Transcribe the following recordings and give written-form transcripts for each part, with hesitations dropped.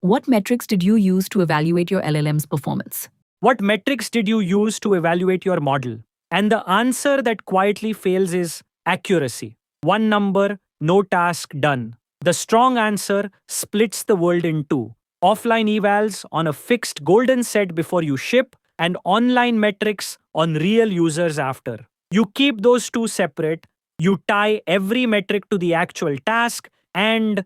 What metrics did you use to evaluate your LLM's performance? What metrics did you use to evaluate your model? And the answer that quietly fails is accuracy. One number, no task done. The strong answer splits the world in two. Offline evals on a fixed golden set before you ship, and online metrics on real users after. You keep those two separate, you tie every metric to the actual task, and,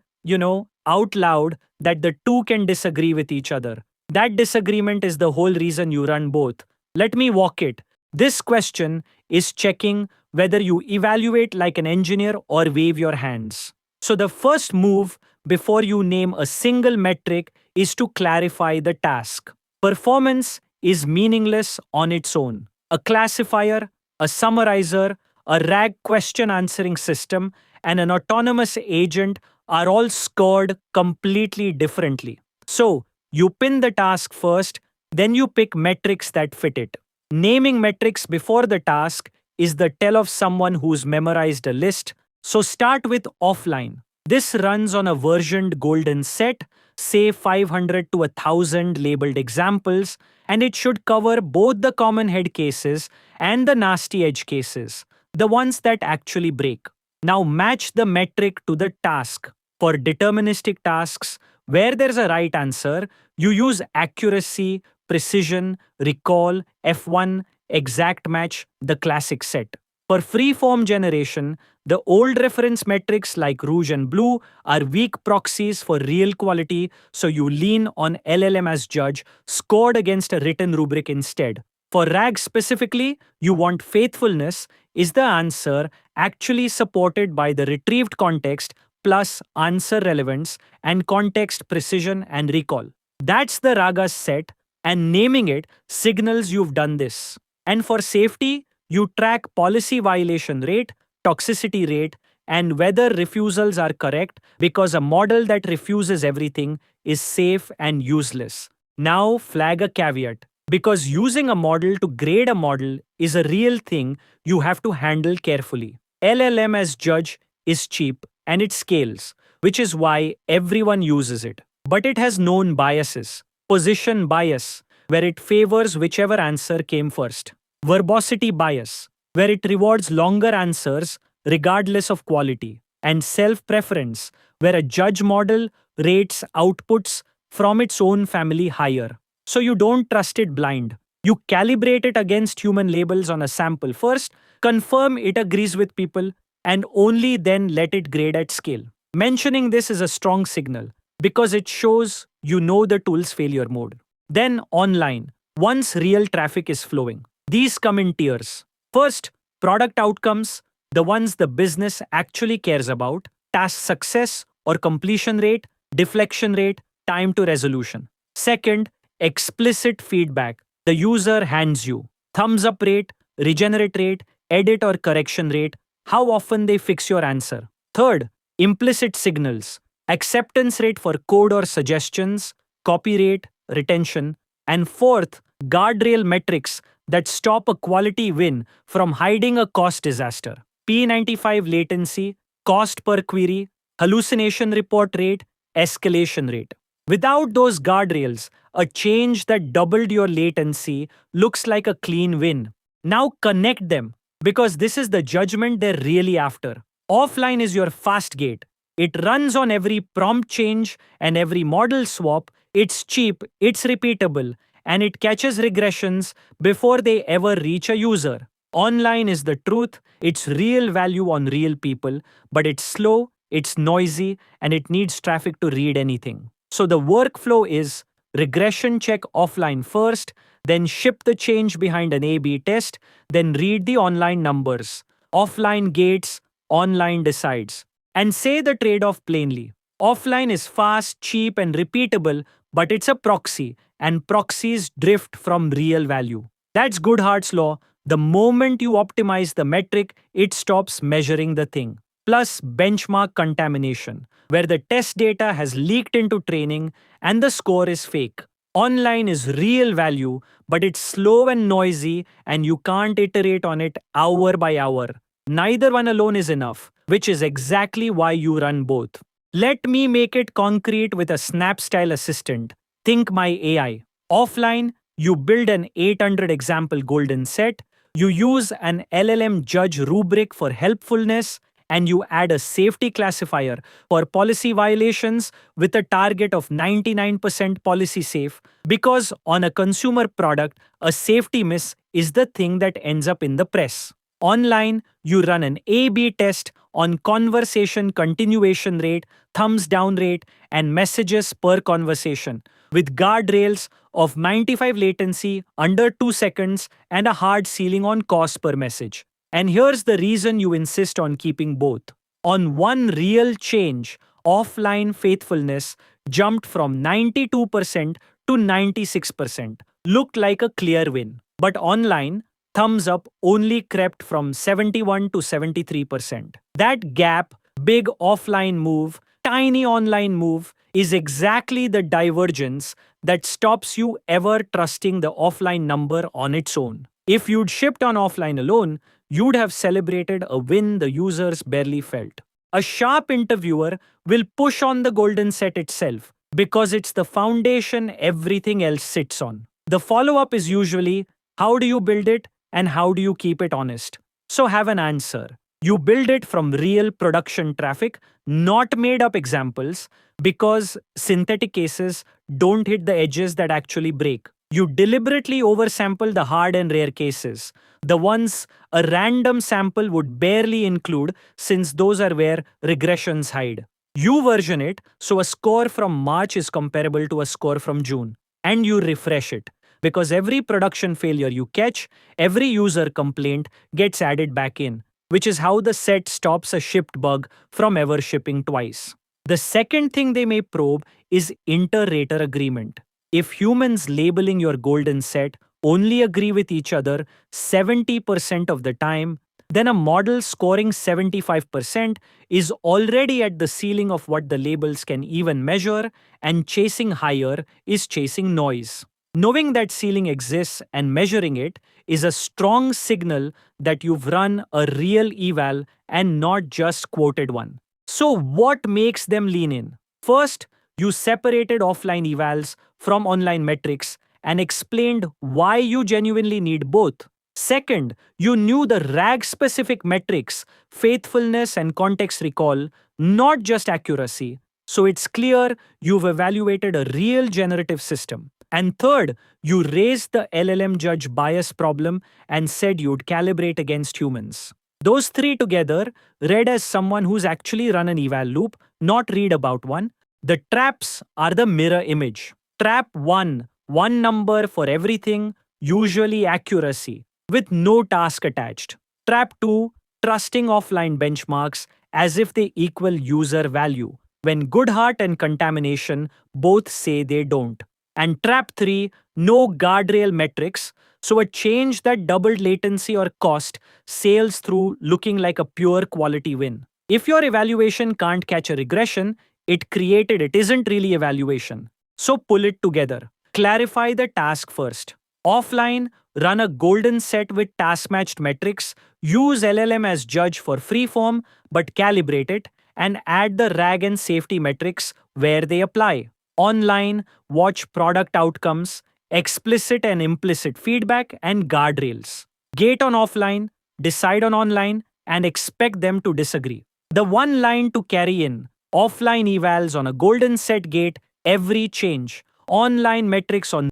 out loud, that the two can disagree with each other. That disagreement is the whole reason you run both. Let me walk it. This question is checking whether you evaluate like an engineer or wave your hands. So, the first move before you name a single metric is to clarify the task. Performance is meaningless on its own. A classifier, a summarizer, a RAG question answering system, and an autonomous agent are all scored completely differently. So, you pin the task first, then you pick metrics that fit it. Naming metrics before the task is the tell of someone who's memorized a list. So start with offline. This runs on a versioned golden set, say 500 to 1000 labeled examples, and it should cover both the common head cases and the nasty edge cases, the ones that actually break. Now match the metric to the task. For deterministic tasks, where there's a right answer, you use accuracy, precision, recall, F1, exact match, the classic set. For freeform generation, the old reference metrics like Rouge and Blue are weak proxies for real quality, so you lean on LLM as judge, scored against a written rubric instead. For RAG specifically, you want faithfulness. Is the answer actually supported by the retrieved context plus answer relevance and context precision and recall? That's the RAGA set, and naming it signals you've done this. And for safety, you track policy violation rate, toxicity rate, and whether refusals are correct, because a model that refuses everything is safe and useless. Now flag a caveat. Because using a model to grade a model is a real thing you have to handle carefully. LLM as judge is cheap and it scales, which is why everyone uses it. But it has known biases. Position bias, where it favors whichever answer came first. Verbosity bias, where it rewards longer answers regardless of quality. And self-preference, where a judge model rates outputs from its own family higher. So you don't trust it blind. You calibrate it against human labels on a sample first, confirm it agrees with people, and only then let it grade at scale. Mentioning this is a strong signal because it shows you know the tool's failure mode. Then online, once real traffic is flowing. These come in tiers. First, product outcomes, the ones the business actually cares about, task success or completion rate, deflection rate, time to resolution. Second, explicit feedback, the user hands you. Thumbs up rate, regenerate rate, edit or correction rate, how often they fix your answer. Third, implicit signals, acceptance rate for code or suggestions, copy rate, retention. And fourth, guardrail metrics that stop a quality win from hiding a cost disaster. P95 latency, cost per query, hallucination report rate, escalation rate. Without those guardrails, a change that doubled your latency looks like a clean win. Now connect them, because this is the judgment they're really after. Offline is your fast gate. It runs on every prompt change and every model swap. It's cheap, it's repeatable, and it catches regressions before they ever reach a user. Online is the truth. It's real value on real people, but it's slow, it's noisy, and it needs traffic to read anything. So the workflow is regression check offline first, then ship the change behind an A/B test, then read the online numbers. Offline gates, online decides. And say the trade-off plainly. Offline is fast, cheap, and repeatable, but it's a proxy, and proxies drift from real value. That's Goodhart's law. The moment you optimize the metric, it stops measuring the thing. Plus benchmark contamination, where the test data has leaked into training and the score is fake. Online is real value, but it's slow and noisy, and you can't iterate on it hour by hour. Neither one alone is enough, which is exactly why you run both. Let me make it concrete with a snap-style assistant. Think My AI. Offline, you build an 800 example golden set, you use an LLM judge rubric for helpfulness, and you add a safety classifier for policy violations with a target of 99% policy safe, because on a consumer product, a safety miss is the thing that ends up in the press. Online, you run an A/B test on conversation continuation rate, thumbs down rate, and messages per conversation, with guardrails of 95 latency under 2 seconds and a hard ceiling on cost per message. And here's the reason you insist on keeping both. On one real change, offline faithfulness jumped from 92% to 96%. Looked like a clear win. But online, thumbs up only crept from 71 to 73%. That gap, big offline move, tiny online move, is exactly the divergence that stops you ever trusting the offline number on its own. If you'd shipped on offline alone, you'd have celebrated a win the users barely felt. A sharp interviewer will push on the golden set itself because it's the foundation everything else sits on. The follow-up is usually, how do you build it and how do you keep it honest? So have an answer. You build it from real production traffic, not made up examples, because synthetic cases don't hit the edges that actually break. You deliberately oversample the hard and rare cases, the ones a random sample would barely include, since those are where regressions hide. You version it so a score from March is comparable to a score from June, and you refresh it, because every production failure you catch, every user complaint gets added back in, which is how the set stops a shipped bug from ever shipping twice. The second thing they may probe is inter-rater agreement. If humans labeling your golden set only agree with each other 70% of the time, then a model scoring 75% is already at the ceiling of what the labels can even measure, and chasing higher is chasing noise. Knowing that ceiling exists and measuring it is a strong signal that you've run a real eval and not just quoted one. So what makes them lean in? First, you separated offline evals from online metrics and explained why you genuinely need both. Second, you knew the RAG-specific metrics, faithfulness and context recall, not just accuracy. So it's clear you've evaluated a real generative system. And third, you raised the LLM judge bias problem and said you'd calibrate against humans. Those three together, read as someone who's actually run an eval loop, not read about one. The traps are the mirror image. Trap 1, one number for everything, usually accuracy, with no task attached. Trap 2, trusting offline benchmarks as if they equal user value, when Goodhart and Contamination both say they don't. And trap 3, no guardrail metrics, so a change that doubled latency or cost sails through looking like a pure quality win. If your evaluation can't catch a regression, it isn't really evaluation. So pull it together. Clarify the task first. Offline, run a golden set with task-matched metrics, use LLM as judge for freeform, but calibrate it, and add the RAG and safety metrics where they apply. Online, watch product outcomes, explicit and implicit feedback, and guardrails. Gate on offline, decide on online, and expect them to disagree. The one line to carry in: offline evals on a golden set gate every change, online metrics on